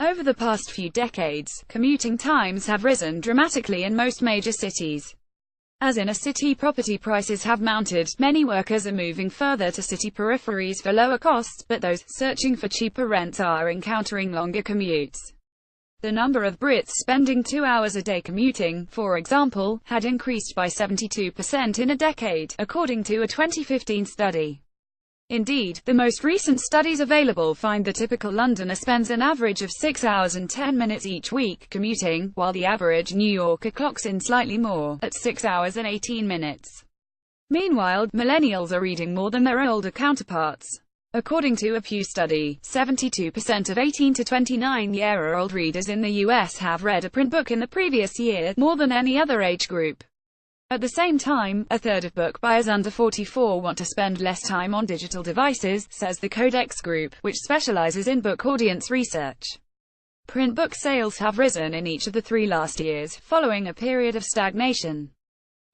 Over the past few decades, commuting times have risen dramatically in most major cities. As inner city property prices have mounted, many workers are moving further to city peripheries for lower costs, but those searching for cheaper rents are encountering longer commutes. The number of Brits spending 2 hours a day commuting, for example, had increased by 72% in a decade, according to a 2015 study. Indeed, the most recent studies available find the typical Londoner spends an average of 6 hours and 10 minutes each week commuting, while the average New Yorker clocks in slightly more, at 6 hours and 18 minutes. Meanwhile, millennials are reading more than their older counterparts. According to a Pew study, 72% of 18 to 29-year-old readers in the US have read a print book in the previous year, more than any other age group. At the same time, a third of book buyers under 44 want to spend less time on digital devices, says the Codex Group, which specializes in book audience research. Print book sales have risen in each of the 3 last years, following a period of stagnation.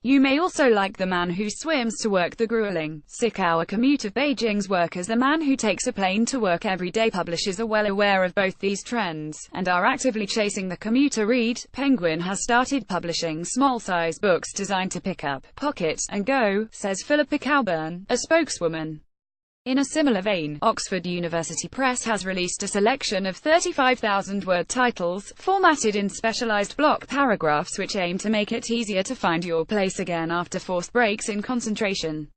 You may also like the man who swims to work. The grueling, 6-hour commute of Beijing's workers. The man who takes a plane to work every day. Publishers are well aware of both these trends, and are actively chasing the commuter read. Penguin has started publishing small-size books designed to pick up, pocket, and go, says Philippa Cowburn, a spokeswoman. In a similar vein, Oxford University Press has released a selection of 35,000-word titles, formatted in specialized block paragraphs which aim to make it easier to find your place again after forced breaks in concentration.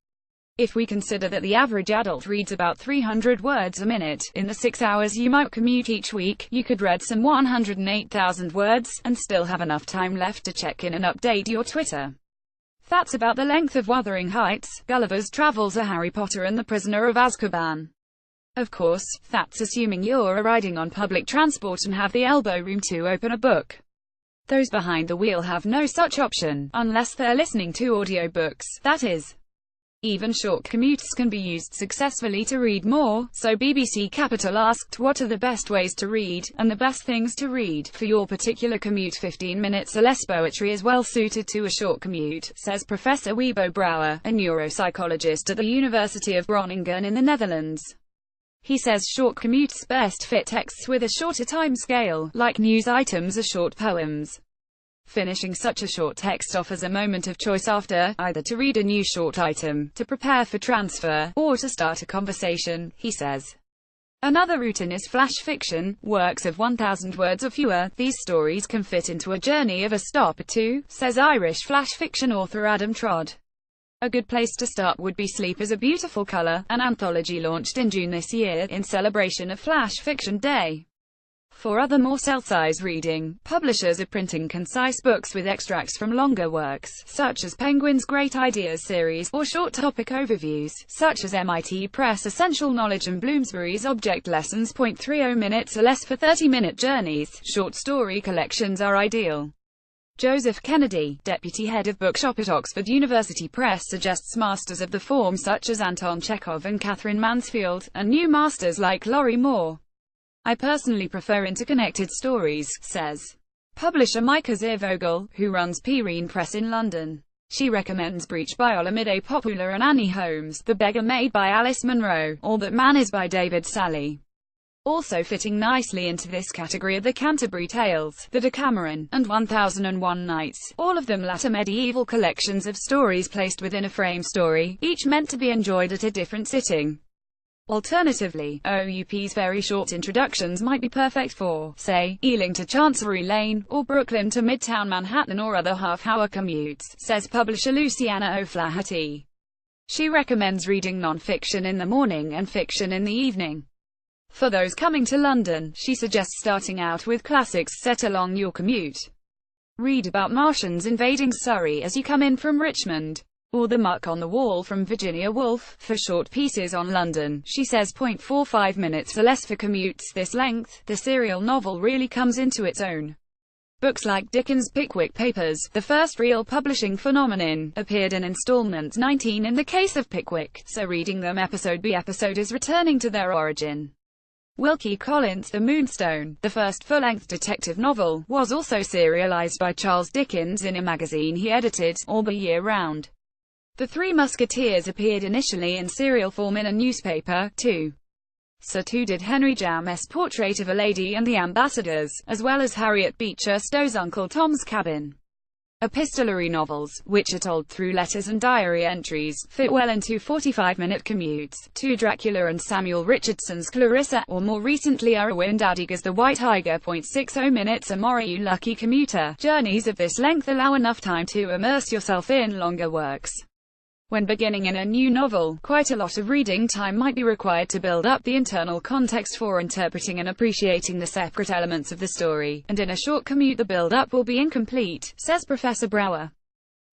If we consider that the average adult reads about 300 words a minute, in the 6 hours you might commute each week, you could read some 108,000 words, and still have enough time left to check in and update your Twitter. That's about the length of Wuthering Heights, Gulliver's Travels, or Harry Potter and the Prisoner of Azkaban. Of course, that's assuming you're riding on public transport and have the elbow room to open a book. Those behind the wheel have no such option, unless they're listening to audiobooks, that is. Even short commutes can be used successfully to read more, so BBC Capital asked what are the best ways to read, and the best things to read, for your particular commute. 15 minutes or less. Poetry is well suited to a short commute, says Professor Wiebo Brouwer, a neuropsychologist at the University of Groningen in the Netherlands. He says short commutes best fit texts with a shorter time scale, like news items or short poems. Finishing such a short text offers a moment of choice after, either to read a new short item, to prepare for transfer, or to start a conversation, he says. Another route in is flash fiction, works of 1,000 words or fewer. These stories can fit into a journey of a stop or two, says Irish flash fiction author Adam Trodd. A good place to start would be Sleep is a Beautiful Color, an anthology launched in June this year, in celebration of Flash Fiction Day. For other more cell-size reading, publishers are printing concise books with extracts from longer works, such as Penguin's Great Ideas series, or short topic overviews, such as MIT Press Essential Knowledge and Bloomsbury's Object Lessons. 30 minutes or less. For 30-minute journeys, short story collections are ideal. Joseph Kennedy, deputy head of bookshop at Oxford University Press, suggests masters of the form such as Anton Chekhov and Catherine Mansfield, and new masters like Laurie Moore. I personally prefer interconnected stories, says publisher Micah Ziervogel, who runs Perrine Press in London. She recommends Breach by Olamide Popular and Annie Holmes, The Beggar Maid by Alice Munro, All That Man Is by David Sally. Also fitting nicely into this category are the Canterbury Tales, the Decameron, and 1001 Nights, all of them latter medieval collections of stories placed within a frame story, each meant to be enjoyed at a different sitting. Alternatively, OUP's very short introductions might be perfect for, say, Ealing to Chancery Lane, or Brooklyn to Midtown Manhattan or other half-hour commutes, says publisher Luciana O'Flaherty. She recommends reading non-fiction in the morning and fiction in the evening. For those coming to London, she suggests starting out with classics set along your commute. Read about Martians invading Surrey as you come in from Richmond, or The Muck on the Wall from Virginia Woolf. For short pieces on London, she says 0.45 minutes or less. For commutes this length, the serial novel really comes into its own. Books like Dickens' Pickwick Papers, the first real publishing phenomenon, appeared in installments 19 in the case of Pickwick, so reading them episode by episode is returning to their origin. Wilkie Collins' The Moonstone, the first full-length detective novel, was also serialized by Charles Dickens in a magazine he edited, all the year round. The Three Musketeers appeared initially in serial form in a newspaper, too. So too did Henry James's Portrait of a Lady and the Ambassadors, as well as Harriet Beecher Stowe's Uncle Tom's Cabin. Epistolary novels, which are told through letters and diary entries, fit well into 45-minute commutes to Dracula and Samuel Richardson's Clarissa, or more recently Arawind Adiga's The White Tiger. 60 minutes are more you lucky commuter. Journeys of this length allow enough time to immerse yourself in longer works. When beginning in a new novel, quite a lot of reading time might be required to build up the internal context for interpreting and appreciating the separate elements of the story, and in a short commute the build-up will be incomplete, says Professor Brower.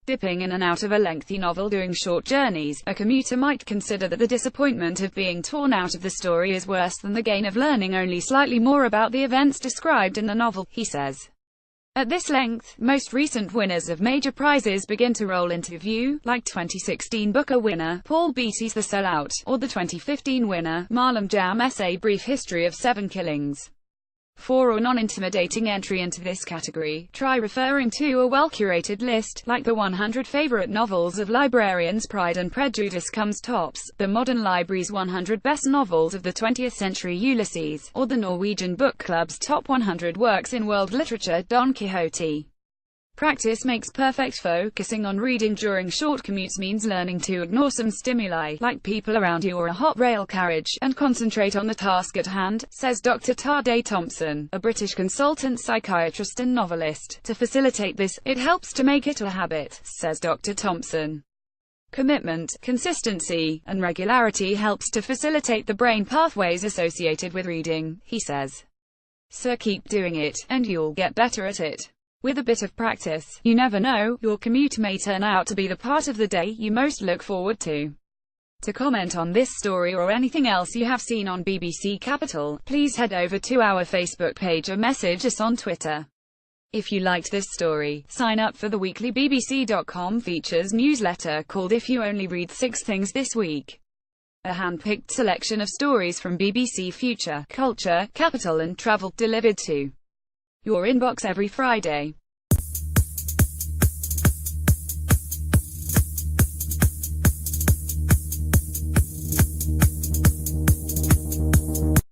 Dipping in and out of a lengthy novel doing short journeys, a commuter might consider that the disappointment of being torn out of the story is worse than the gain of learning only slightly more about the events described in the novel, he says. At this length, most recent winners of major prizes begin to roll into view, like 2016 Booker winner Paul Beatty's The Sellout, or the 2015 winner Malam Jam's A Brief History of Seven Killings. For a non-intimidating entry into this category, try referring to a well-curated list, like the 100 Favorite Novels of Librarians. Pride and Prejudice comes tops, the Modern Library's 100 Best Novels of the 20th Century Ulysses, or the Norwegian Book Club's Top 100 Works in World Literature Don Quixote. Practice makes perfect. Focusing on reading during short commutes means learning to ignore some stimuli, like people around you or a hot rail carriage, and concentrate on the task at hand, says Dr. Tade Thompson, a British consultant psychiatrist and novelist. To facilitate this, it helps to make it a habit, says Dr. Thompson. Commitment, consistency, and regularity helps to facilitate the brain pathways associated with reading, he says. So keep doing it, and you'll get better at it. With a bit of practice, you never know, your commute may turn out to be the part of the day you most look forward to. To comment on this story or anything else you have seen on BBC Capital, please head over to our Facebook page or message us on Twitter. If you liked this story, sign up for the weekly BBC.com features newsletter called If You Only Read 6 Things This Week. A hand-picked selection of stories from BBC Future, Culture, Capital and Travel, delivered to your inbox every Friday.